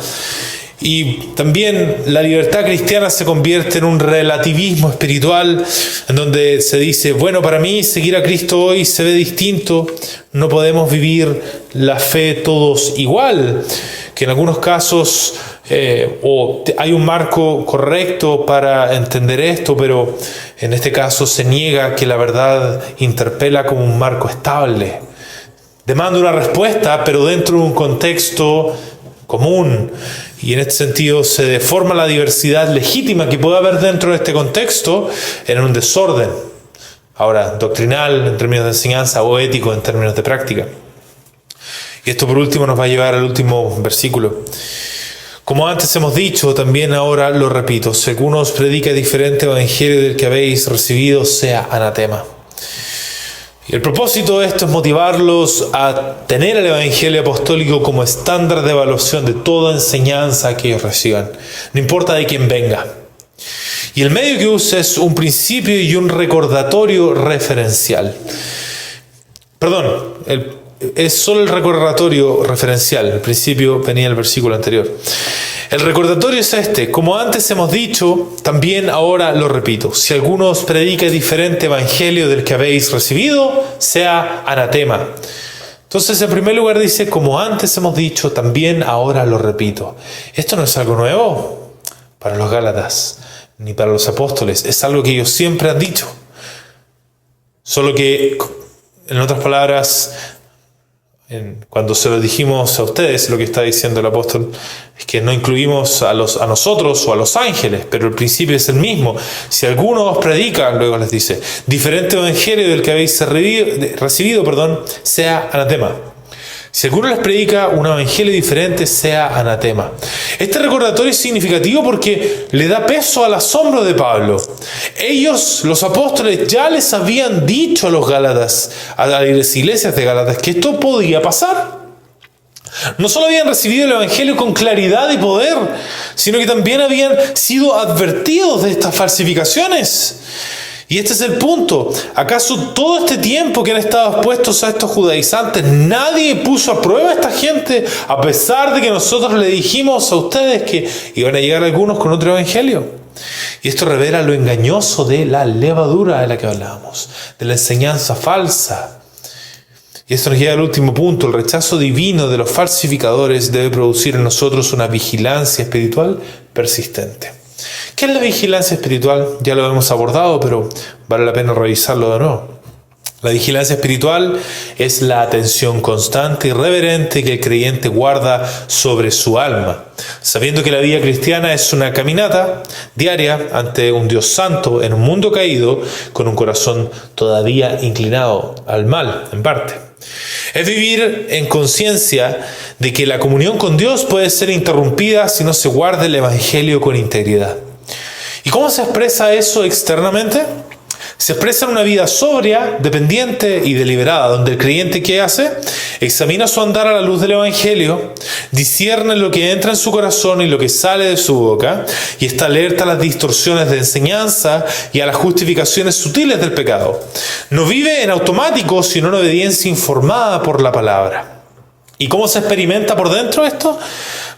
Y también la libertad cristiana se convierte en un relativismo espiritual, en donde se dice, bueno, para mí seguir a Cristo hoy se ve distinto, no podemos vivir la fe todos igual, que en algunos casos hay un marco correcto para entender esto, pero en este caso se niega que la verdad interpela como un marco estable. Demanda una respuesta, pero dentro de un contexto común. Y en este sentido se deforma la diversidad legítima que puede haber dentro de este contexto en un desorden. Ahora, doctrinal en términos de enseñanza o ético en términos de práctica. Y esto por último nos va a llevar al último versículo. Como antes hemos dicho, también ahora lo repito, si alguno os predica diferente evangelio del que habéis recibido, sea anatema. Y el propósito de esto es motivarlos a tener el Evangelio apostólico como estándar de evaluación de toda enseñanza que ellos reciban, no importa de quién venga. Y el medio que usa es un principio y un recordatorio referencial. Perdón, es solo el recordatorio referencial, el principio venía en el versículo anterior. El recordatorio es este: como antes hemos dicho, también ahora lo repito. Si alguno os predica diferente evangelio del que habéis recibido, sea anatema. Entonces, en primer lugar dice, como antes hemos dicho, también ahora lo repito. Esto no es algo nuevo para los Gálatas, ni para los apóstoles. Es algo que ellos siempre han dicho. Solo que, en otras palabras, cuando se lo dijimos a ustedes, lo que está diciendo el apóstol es que no incluimos a nosotros o a los ángeles, pero el principio es el mismo. Si alguno os predica, luego les dice, diferente evangelio del que habéis recibido, sea anatema. Si alguno les predica un evangelio diferente, sea anatema. Este recordatorio es significativo porque le da peso al asombro de Pablo. Ellos, los apóstoles, ya les habían dicho a los Gálatas, a las iglesias de Gálatas, que esto podía pasar. No solo habían recibido el evangelio con claridad y poder, sino que también habían sido advertidos de estas falsificaciones. Y este es el punto. ¿Acaso todo este tiempo que han estado expuestos a estos judaizantes, nadie puso a prueba a esta gente, a pesar de que nosotros le dijimos a ustedes que iban a llegar algunos con otro evangelio? Y esto revela lo engañoso de la levadura de la que hablábamos, de la enseñanza falsa. Y esto nos lleva al último punto. El rechazo divino de los falsificadores debe producir en nosotros una vigilancia espiritual persistente. ¿Qué es la vigilancia espiritual? Ya lo hemos abordado, pero vale la pena revisarlo de nuevo. La vigilancia espiritual es la atención constante y reverente que el creyente guarda sobre su alma, sabiendo que la vida cristiana es una caminata diaria ante un Dios santo en un mundo caído, con un corazón todavía inclinado al mal, en parte. Es vivir en conciencia de que la comunión con Dios puede ser interrumpida si no se guarda el evangelio con integridad. ¿Y cómo se expresa eso externamente? Se expresa en una vida sobria, dependiente y deliberada, donde el creyente, ¿qué hace? Examina su andar a la luz del evangelio, discierne lo que entra en su corazón y lo que sale de su boca, y está alerta a las distorsiones de enseñanza y a las justificaciones sutiles del pecado. No vive en automático, sino en obediencia informada por la palabra. ¿Y cómo se experimenta por dentro esto?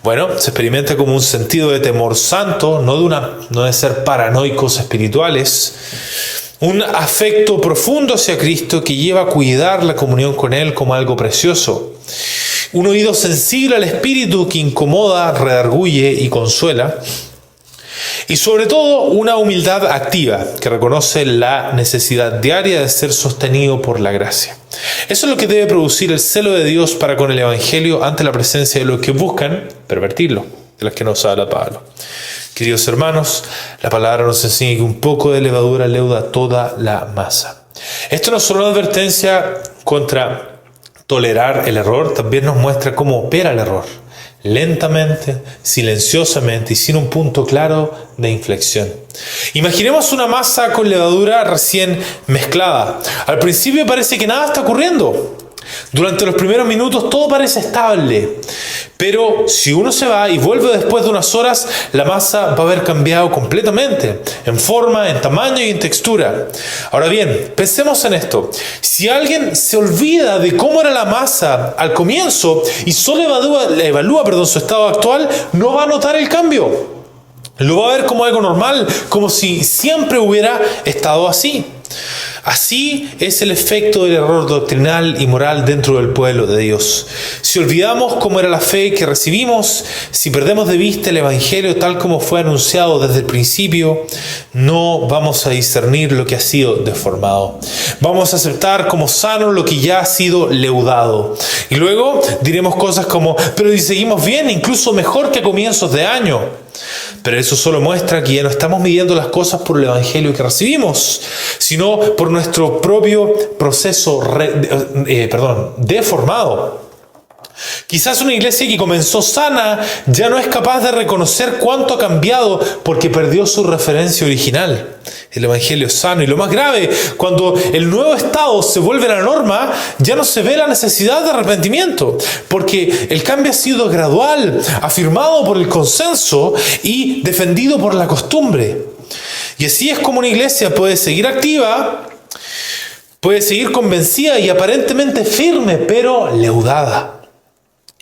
Bueno, se experimenta como un sentido de temor santo, no de ser paranoicos espirituales, un afecto profundo hacia Cristo que lleva a cuidar la comunión con Él como algo precioso, un oído sensible al Espíritu que incomoda, redarguye y consuela, y sobre todo una humildad activa que reconoce la necesidad diaria de ser sostenido por la gracia. Eso es lo que debe producir el celo de Dios para con el Evangelio ante la presencia de los que buscan pervertirlo, de los que nos habla Pablo. Queridos hermanos, la palabra nos enseña que un poco de levadura leuda toda la masa. Esto no es solo una advertencia contra tolerar el error, también nos muestra cómo opera el error. lentamente, silenciosamente y sin un punto claro de inflexión. Imaginemos una masa con levadura recién mezclada. Al principio parece que nada está ocurriendo. Durante los primeros minutos todo parece estable, pero si uno se va y vuelve después de unas horas, la masa va a haber cambiado completamente, en forma, en tamaño y en textura. Ahora bien, pensemos en esto. Si alguien se olvida de cómo era la masa al comienzo y solo evalúa su estado actual, no va a notar el cambio. Lo va a ver como algo normal, como si siempre hubiera estado así. Así es el efecto del error doctrinal y moral dentro del pueblo de Dios. Si olvidamos cómo era la fe que recibimos, si perdemos de vista el Evangelio tal como fue anunciado desde el principio, no vamos a discernir lo que ha sido deformado. Vamos a aceptar como sano lo que ya ha sido leudado. Y luego diremos cosas como, pero si seguimos bien, incluso mejor que a comienzos de año. Pero eso solo muestra que ya no estamos midiendo las cosas por el Evangelio que recibimos, sino por nuestro propio proceso deformado. Quizás una iglesia que comenzó sana ya no es capaz de reconocer cuánto ha cambiado porque perdió su referencia original. El Evangelio es sano. Y lo más grave, cuando el nuevo estado se vuelve la norma, ya no se ve la necesidad de arrepentimiento, porque el cambio ha sido gradual, afirmado por el consenso y defendido por la costumbre. Y así es como una iglesia puede seguir activa, puede seguir convencida y aparentemente firme, pero leudada.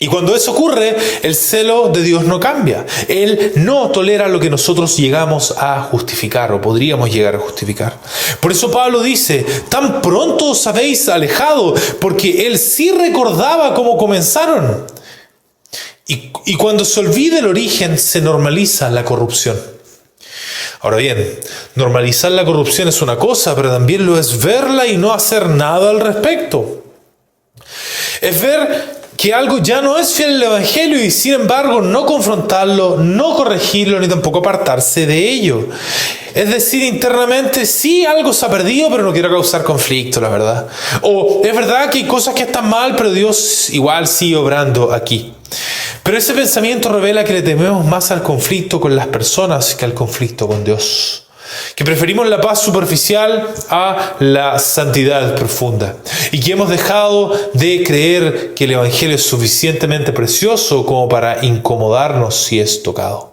Y cuando eso ocurre, el celo de Dios no cambia. Él no tolera lo que nosotros llegamos a justificar o podríamos llegar a justificar. Por eso Pablo dice, tan pronto os habéis alejado, porque él sí recordaba cómo comenzaron. Y cuando se olvida el origen, se normaliza la corrupción. Ahora bien, normalizar la corrupción es una cosa, pero también lo es verla y no hacer nada al respecto. Es ver que algo ya no es fiel al Evangelio y sin embargo no confrontarlo, no corregirlo, ni tampoco apartarse de ello. Es decir, internamente sí algo se ha perdido, pero no quiero causar conflicto, la verdad. O es verdad que hay cosas que están mal, pero Dios igual sigue obrando aquí. Pero ese pensamiento revela que le tememos más al conflicto con las personas que al conflicto con Dios. Que preferimos la paz superficial a la santidad profunda. Y que hemos dejado de creer que el Evangelio es suficientemente precioso como para incomodarnos si es tocado.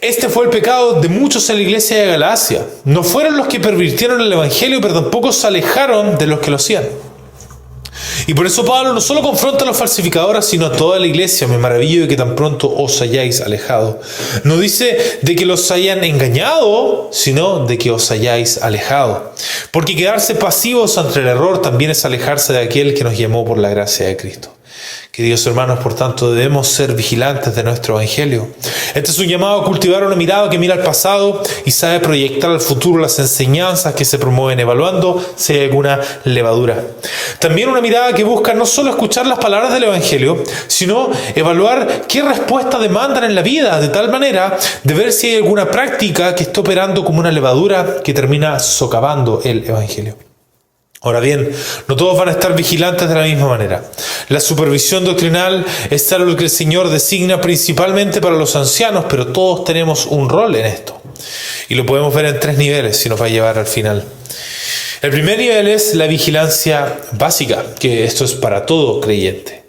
Este fue el pecado de muchos en la iglesia de Galacia. No fueron los que pervirtieron el Evangelio, pero tampoco se alejaron de los que lo hacían. Y por eso Pablo no solo confronta a los falsificadores, sino a toda la iglesia. Me maravillo de que tan pronto os hayáis alejado. No dice de que los hayan engañado, sino de que os hayáis alejado. Porque quedarse pasivos ante el error también es alejarse de aquel que nos llamó por la gracia de Cristo. Queridos hermanos, por tanto, debemos ser vigilantes de nuestro Evangelio. Este es un llamado a cultivar una mirada que mira al pasado y sabe proyectar al futuro las enseñanzas que se promueven, evaluando si hay alguna levadura. También una mirada que busca no solo escuchar las palabras del Evangelio, sino evaluar qué respuesta demandan en la vida, de tal manera de ver si hay alguna práctica que está operando como una levadura que termina socavando el Evangelio. Ahora bien, no todos van a estar vigilantes de la misma manera. La supervisión doctrinal es algo que el Señor designa principalmente para los ancianos, pero todos tenemos un rol en esto. Y lo podemos ver en 3 niveles, si nos va a llevar al final. El primer nivel es la vigilancia básica, que esto es para todo creyente.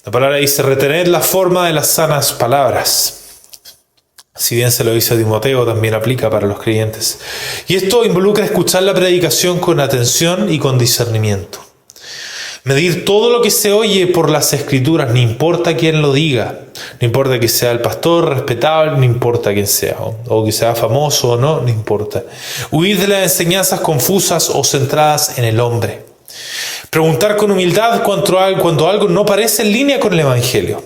La palabra dice retener la forma de las sanas palabras. Si bien se lo dice a Timoteo, también aplica para los creyentes. Y esto involucra escuchar la predicación con atención y con discernimiento. Medir todo lo que se oye por las Escrituras, no importa quién lo diga. No importa que sea el pastor respetable, no importa quién sea. O que sea famoso o no, no importa. Huir de las enseñanzas confusas o centradas en el hombre. Preguntar con humildad cuando algo no parece en línea con el Evangelio.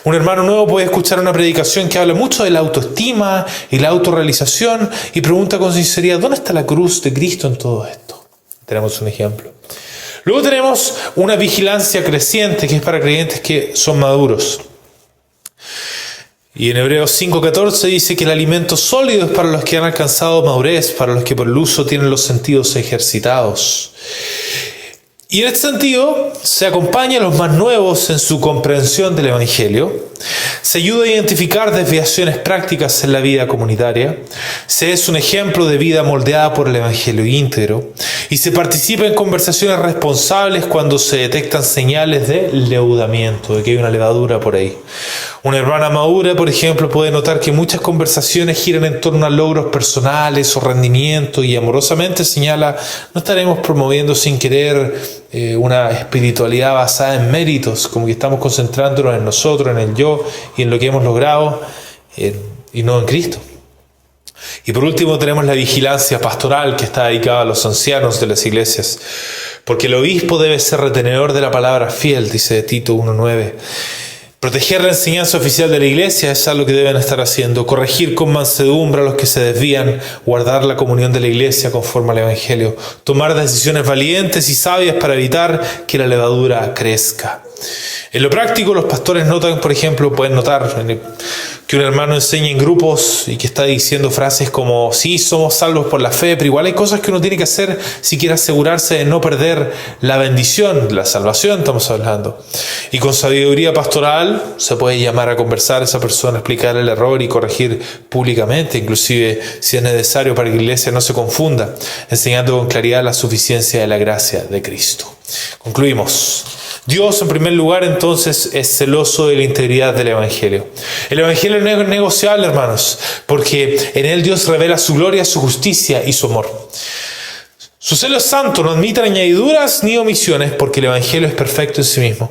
Un hermano nuevo puede escuchar una predicación que habla mucho de la autoestima y la autorrealización y pregunta con sinceridad, ¿dónde está la cruz de Cristo en todo esto? Tenemos un ejemplo. Luego tenemos una vigilancia creciente que es para creyentes que son maduros. Y en Hebreos 5:14 dice que el alimento sólido es para los que han alcanzado madurez, para los que por el uso tienen los sentidos ejercitados. Y en este sentido, se acompaña a los más nuevos en su comprensión del Evangelio, se ayuda a identificar desviaciones prácticas en la vida comunitaria, se es un ejemplo de vida moldeada por el Evangelio íntegro y se participa en conversaciones responsables cuando se detectan señales de leudamiento, de que hay una levadura por ahí. Una hermana madura, por ejemplo, puede notar que muchas conversaciones giran en torno a logros personales o rendimiento y amorosamente señala: no estaremos promoviendo sin querer una espiritualidad basada en méritos, como que estamos concentrándonos en nosotros, en el yo y en lo que hemos logrado y no en Cristo. Y por último tenemos la vigilancia pastoral, que está dedicada a los ancianos de las iglesias, porque el obispo debe ser retenedor de la palabra fiel, dice Tito 1:9. Proteger la enseñanza oficial de la iglesia es algo que deben estar haciendo. Corregir con mansedumbre a los que se desvían. Guardar la comunión de la iglesia conforme al Evangelio. Tomar decisiones valientes y sabias para evitar que la levadura crezca. En lo práctico, los pastores notan, por ejemplo, pueden notar que un hermano enseña en grupos y que está diciendo frases como: sí, somos salvos por la fe, pero igual hay cosas que uno tiene que hacer si quiere asegurarse de no perder la bendición, la salvación estamos hablando. Y con sabiduría pastoral se puede llamar a conversar a esa persona, explicar el error y corregir públicamente, inclusive si es necesario, para que la iglesia no se confunda, enseñando con claridad la suficiencia de la gracia de Cristo. Concluimos. Dios, en primer lugar, entonces, es celoso de la integridad del Evangelio. El Evangelio no es negociable, hermanos, porque en él Dios revela su gloria, su justicia y su amor. Su celo es santo, no admite añadiduras ni omisiones, porque el Evangelio es perfecto en sí mismo.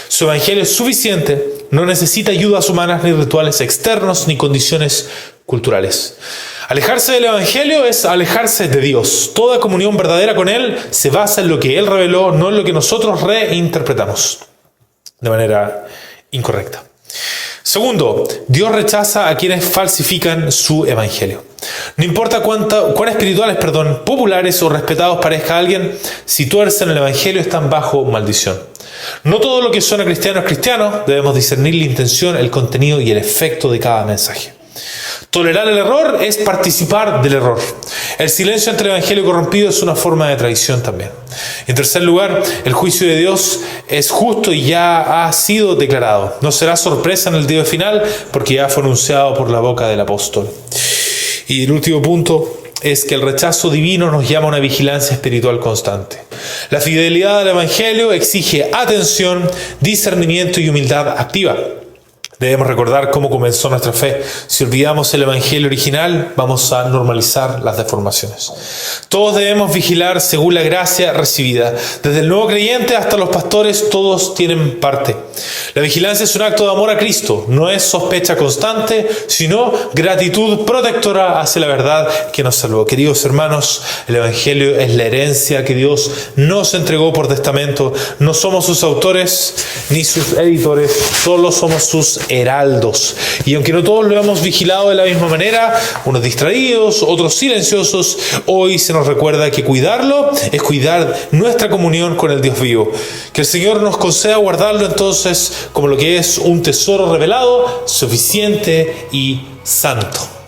Su Evangelio es suficiente, no necesita ayudas humanas, ni rituales externos, ni condiciones culturales. Alejarse del Evangelio es alejarse de Dios. Toda comunión verdadera con Él se basa en lo que Él reveló, no en lo que nosotros reinterpretamos de manera incorrecta. Segundo, Dios rechaza a quienes falsifican su Evangelio. No importa cuán espirituales, populares o respetados parezca alguien, si tuercen el Evangelio están bajo maldición. No todo lo que suena cristiano es cristiano, debemos discernir la intención, el contenido y el efecto de cada mensaje. Tolerar el error es participar del error. El silencio ante el evangelio corrompido es una forma de traición también. En tercer lugar, el juicio de Dios es justo y ya ha sido declarado. No será sorpresa en el día final, porque ya fue anunciado por la boca del apóstol. Y el último punto es que el rechazo divino nos llama a una vigilancia espiritual constante. La fidelidad al evangelio exige atención, discernimiento y humildad activa. Debemos recordar cómo comenzó nuestra fe. Si olvidamos el evangelio original, vamos a normalizar las deformaciones. Todos debemos vigilar según la gracia recibida. Desde el nuevo creyente hasta los pastores, todos tienen parte. La vigilancia es un acto de amor a Cristo. No es sospecha constante, sino gratitud protectora hacia la verdad que nos salvó. Queridos hermanos, el evangelio es la herencia que Dios nos entregó por testamento. No somos sus autores ni sus editores, solo somos sus heraldos. Y aunque no todos lo hemos vigilado de la misma manera, unos distraídos, otros silenciosos, hoy se nos recuerda que cuidarlo es cuidar nuestra comunión con el Dios vivo. Que el Señor nos conceda guardarlo entonces como lo que es un tesoro revelado, suficiente y santo.